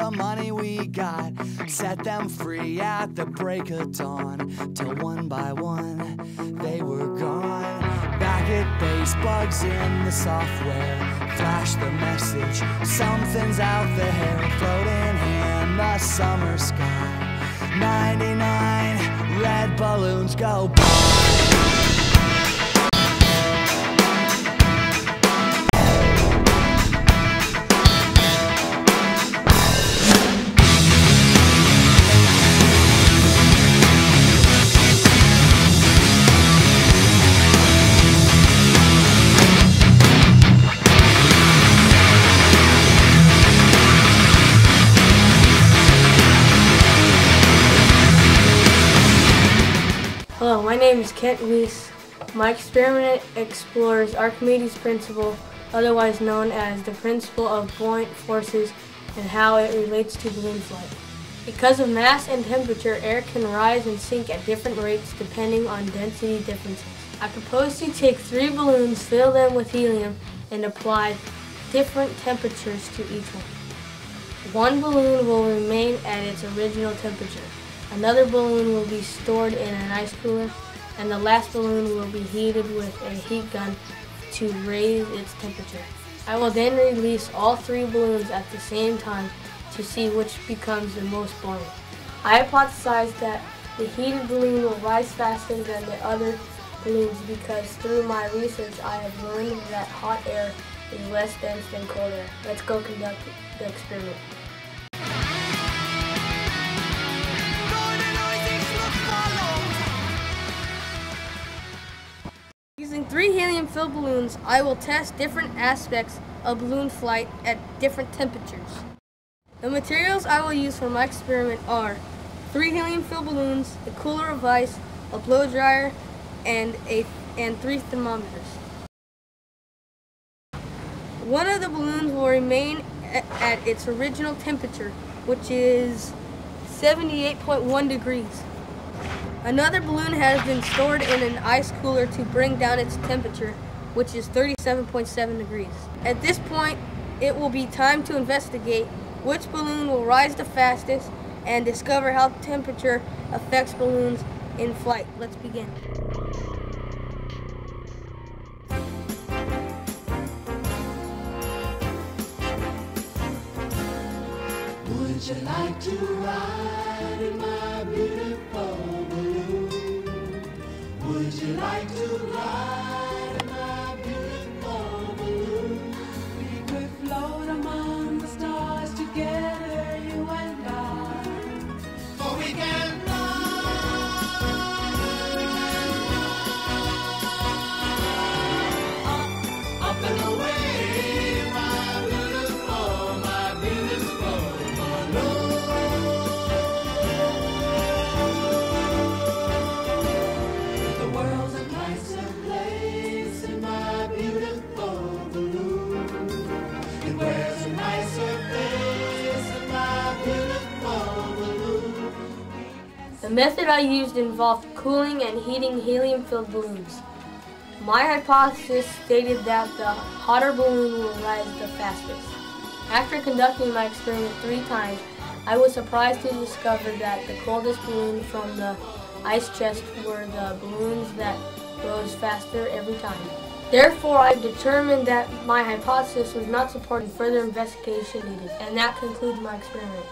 the money we got, set them free at the break of dawn, till one by one they were gone. Back at base, bugs in the software flash the message, something's out there, floating in the summer sky. 99 red balloons go by. Hello, my name is Kent Weiss. My experiment explores Archemedes Principle, otherwise known as the principle of buoyant forces, and how it relates to balloon flight. Because of mass and temperature, air can rise and sink at different rates depending on density differences. I propose to take 3 balloons, fill them with helium, and apply different temperatures to each one. One balloon will remain at its original temperature. Another balloon will be stored in an ice cooler, and the last balloon will be heated with a heat gun to raise its temperature. I will then release all 3 balloons at the same time to see which becomes the most buoyant. I hypothesize that the heated balloon will rise faster than the other balloons because through my research I have learned that hot air is less dense than cold air. Let's go conduct the experiment. Using 3 helium-filled balloons, I will test different aspects of balloon flight at different temperatures. The materials I will use for my experiment are 3 helium-filled balloons, a cooler of ice, a blow dryer, and 3 thermometers. One of the balloons will remain at its original temperature, which is 78.1 degrees. Another balloon has been stored in an ice cooler to bring down its temperature, which is 37.7 degrees. At this point, it will be time to investigate which balloon will rise the fastest and discover how temperature affects balloons in flight. Let's begin. Would you like to ride in my beautiful balloon? Would you like to ride in my beautiful balloon? We could float among the stars together, you and I. For we can fly up and away. The method I used involved cooling and heating helium-filled balloons. My hypothesis stated that the hotter balloon will rise the fastest. After conducting my experiment 3 times, I was surprised to discover that the coldest balloon from the ice chest were the balloons that rose faster every time. Therefore, I determined that my hypothesis was not supported, further investigation needed, and that concludes my experiment.